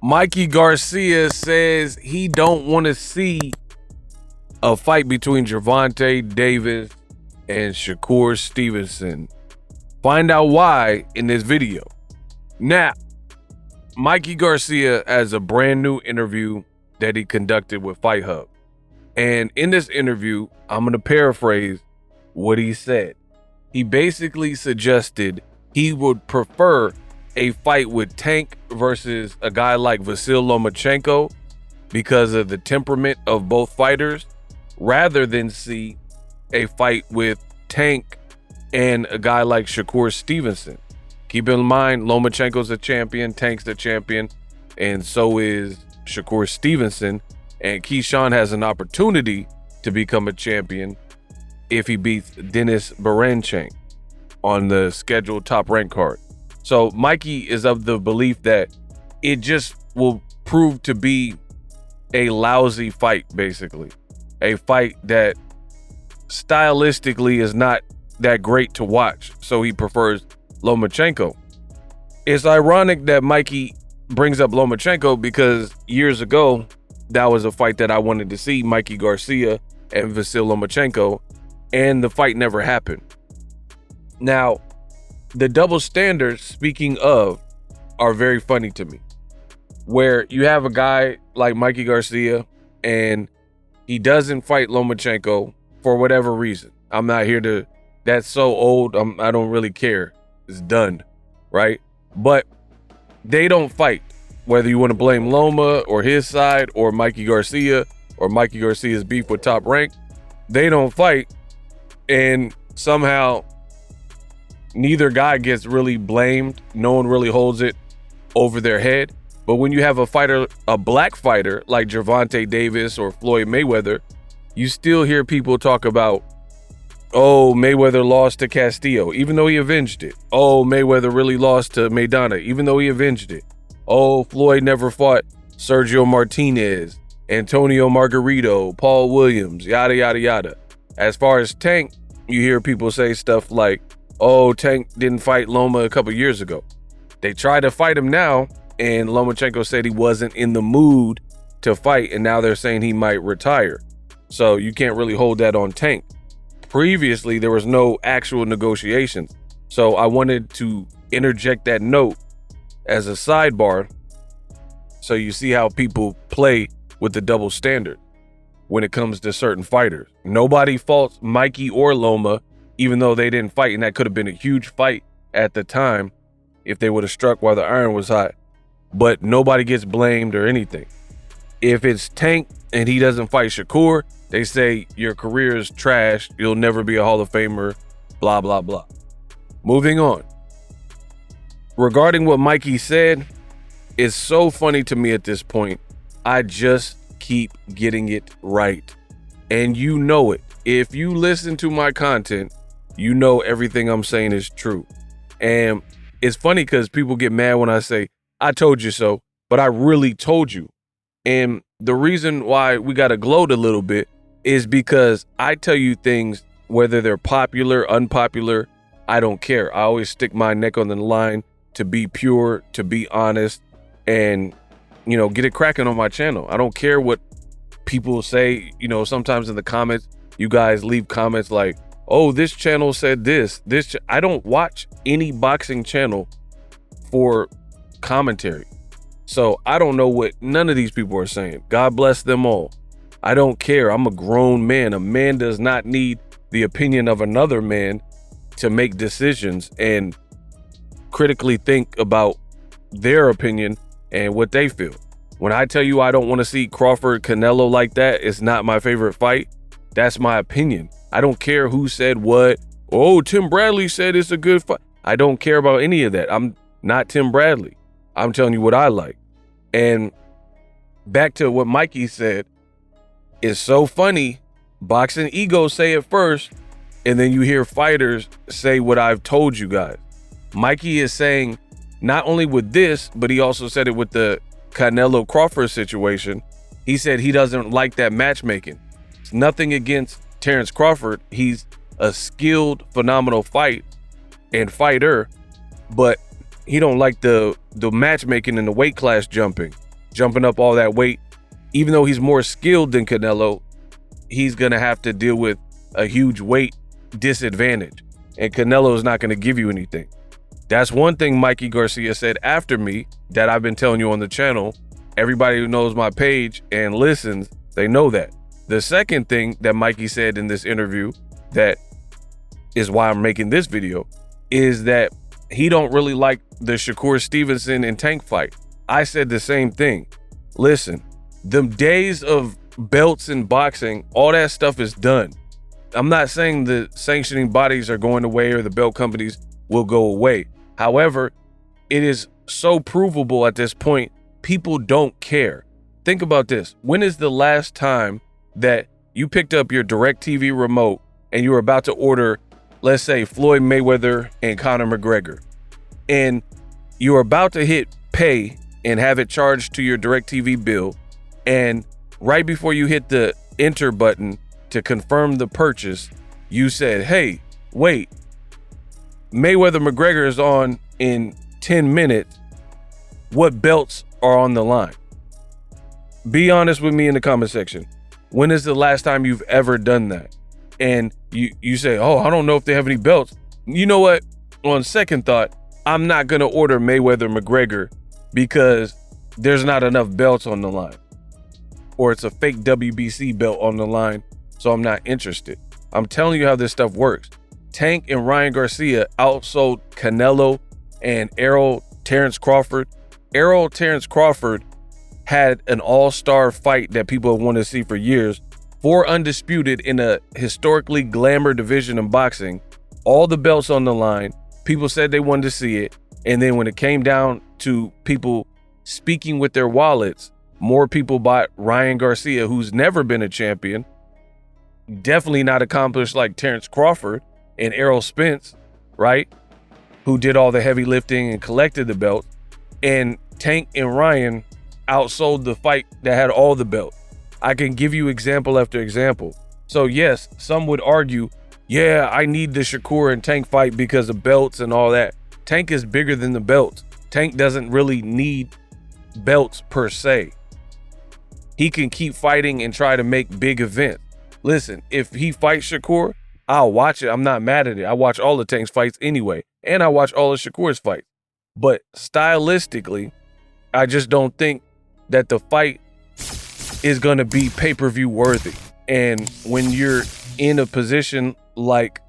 Mikey Garcia says he don't want to see a fight between Gervonta Davis and Shakur Stevenson. Find out why in this video. Now, Mikey Garcia has a brand new interview that he conducted with Fight Hub. And in this interview, I'm going to paraphrase what he said. He basically suggested he would prefer a fight with Tank versus a guy like Vasyl Lomachenko because of the temperament of both fighters, rather than see a fight with Tank and a guy like Shakur Stevenson. Keep in mind, Lomachenko's a champion, Tank's the champion, and so is Shakur Stevenson. And Keyshawn has an opportunity to become a champion if he beats Denis Beranchenko on the scheduled top rank card. So Mikey is of the belief that it just will prove to be a lousy fight, basically. A fight that stylistically is not that great to watch. So he prefers Lomachenko. It's ironic that Mikey brings up Lomachenko because years ago, that was a fight that I wanted to see, Mikey Garcia and Vasyl Lomachenko, and the fight never happened. Now, the double standards, speaking of, are very funny to me. Where you have a guy like Mikey Garcia and he doesn't fight Lomachenko for whatever reason. I'm not here to, that's so old, I don't really care. It's done, right? But they don't fight. Whether you want to blame Loma or his side or Mikey Garcia or Mikey Garcia's beef with Top Rank, they don't fight. And somehow neither guy gets really blamed. No one really holds it over their head. But when you have a fighter, a black fighter like Gervonta Davis or Floyd Mayweather, you still hear people talk about, oh, Mayweather lost to Castillo, even though he avenged it. Oh, Mayweather really lost to Maidana, even though he avenged it. Oh, Floyd never fought Sergio Martinez, Antonio Margarito, Paul Williams, yada, yada, yada. As far as Tank, you hear people say stuff like, oh, Tank didn't fight Loma a couple years ago. They try to fight him now, and Lomachenko said he wasn't in the mood to fight, and now they're saying he might retire. So you can't really hold that on Tank. Previously, there was no actual negotiations. So I wanted to interject that note as a sidebar, so you see how people play with the double standard when it comes to certain fighters. Nobody faults Mikey or Loma, even though they didn't fight, and that could have been a huge fight at the time if they would have struck while the iron was hot. But nobody gets blamed or anything. If it's Tank and he doesn't fight Shakur, they say your career is trash, you'll never be a Hall of Famer, blah, blah, blah. Moving on. Regarding what Mikey said, it's so funny to me at this point. I just keep getting it right. And you know it. If you listen to my content, you know everything I'm saying is true. And it's funny because people get mad when I say, I told you so, but I really told you. And the reason why we got to gloat a little bit is because I tell you things, whether they're popular, unpopular, I don't care. I always stick my neck on the line to be pure, to be honest, and, you know, get it cracking on my channel. I don't care what people say. You know, sometimes in the comments, you guys leave comments like, oh, this channel said this. I don't watch any boxing channel for commentary. So I don't know what none of these people are saying. God bless them all. I don't care. I'm a grown man. A man does not need the opinion of another man to make decisions and critically think about their opinion and what they feel. When I tell you I don't want to see Crawford Canelo like that, it's not my favorite fight. That's my opinion. I don't care who said what. Oh, Tim Bradley said it's a good fight. I don't care about any of that. I'm not Tim Bradley. I'm telling you what I like. And back to what Mikey said, it's so funny. Boxing egos say it first, and then you hear fighters say what I've told you guys. Mikey is saying not only with this, but he also said it with the Canelo Crawford situation. He said he doesn't like that matchmaking. It's nothing against Terrence Crawford. He's a skilled, phenomenal fighter, but he don't like the matchmaking and the weight class jumping. jumping up all that weight. Even though he's more skilled than Canelo, he's going to have to deal with a huge weight disadvantage. And Canelo is not going to give you anything. That's one thing Mikey Garcia said after me that I've been telling you on the channel. Everybody who knows my page and listens, they know that. The second thing that Mikey said in this interview, that is why I'm making this video, is that he don't really like the Shakur Stevenson and Tank fight. I said the same thing. Listen, the days of belts in boxing, all that stuff is done. I'm not saying the sanctioning bodies are going away or the belt companies will go away. However, it is so provable at this point, people don't care. Think about this. When is the last time that you picked up your DirecTV remote and you were about to order, let's say, Floyd Mayweather and Conor McGregor, and you're about to hit pay and have it charged to your DirecTV bill, and right before you hit the enter button to confirm the purchase, you said, hey, wait, Mayweather McGregor is on in 10 minutes. What belts are on the line? Be honest with me in the comment section. When is the last time you've ever done that? And you say, oh, I don't know if they have any belts. You know what? On second thought, I'm not going to order Mayweather McGregor because there's not enough belts on the line. Or it's a fake WBC belt on the line, so I'm not interested. I'm telling you how this stuff works. Tank and Ryan Garcia outsold Canelo and Errol Terrence Crawford. Errol Terrence Crawford had an all-star fight that people have wanted to see for years. 4 undisputed in a historically glamour division in boxing. All the belts on the line. People said they wanted to see it. And then when it came down to people speaking with their wallets, more people bought Ryan Garcia, who's never been a champion. Definitely not accomplished like Terrence Crawford and Errol Spence, right? Who did all the heavy lifting and collected the belt. And Tank and Ryan outsold the fight that had all the belts. I can give you example after example. So yes, some would argue, yeah, I need the Shakur and Tank fight because of belts and all that. Tank is bigger than the belts. Tank doesn't really need belts per se. He can keep fighting and try to make big events. Listen, if he fights Shakur, I'll watch it. I'm not mad at it. I watch all of Tank's fights anyway. And I watch all of Shakur's fights. But stylistically, I just don't think that the fight is going to be pay-per-view worthy. And when you're in a position like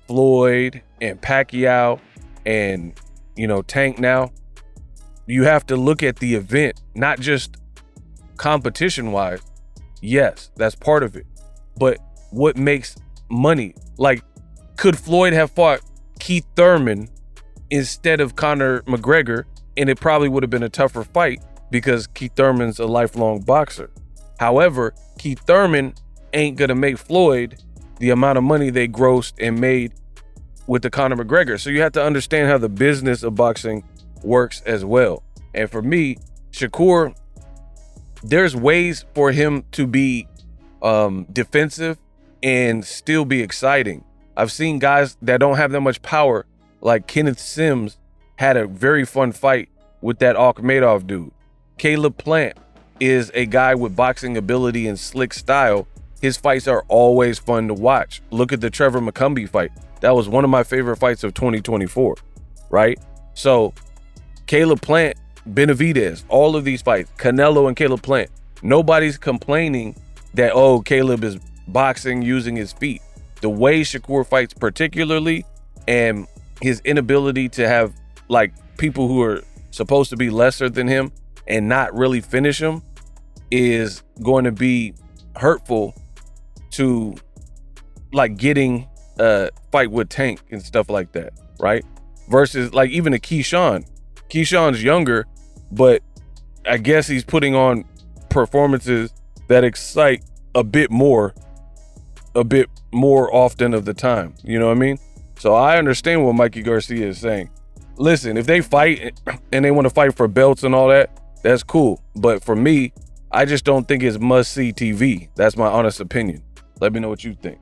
Floyd and Pacquiao and, you know, Tank now, you have to look at the event, not just competition-wise. Yes, that's part of it. But what makes money? Like, could Floyd have fought Keith Thurman instead of Conor McGregor? And it probably would have been a tougher fight because Keith Thurman's a lifelong boxer. However, Keith Thurman ain't gonna make Floyd the amount of money they grossed and made with the Conor McGregor. So you have to understand how the business of boxing works as well. And for me, Shakur, there's ways for him to be defensive and still be exciting. I've seen guys that don't have that much power, like Kenneth Sims had a very fun fight with that Akhmedov dude. Caleb Plant is a guy with boxing ability and slick style. His fights are always fun to watch. Look at the Trevor McCumbee fight. That was one of my favorite fights of 2024, right? So Caleb Plant, Benavidez, all of these fights, Canelo and Caleb Plant, nobody's complaining that, oh, Caleb is boxing using his feet. The way Shakur fights particularly, and his inability to have like people who are supposed to be lesser than him and not really finish him, is going to be hurtful to like getting a fight with Tank and stuff like that, right? Versus like even a Keyshawn. Keyshawn's younger, but I guess he's putting on performances that excite a bit more often of the time. You know what I mean? So I understand what Mikey Garcia is saying. Listen, if they fight and they want to fight for belts and all that, that's cool. But for me, I just don't think it's must-see TV. That's my honest opinion. Let me know what you think.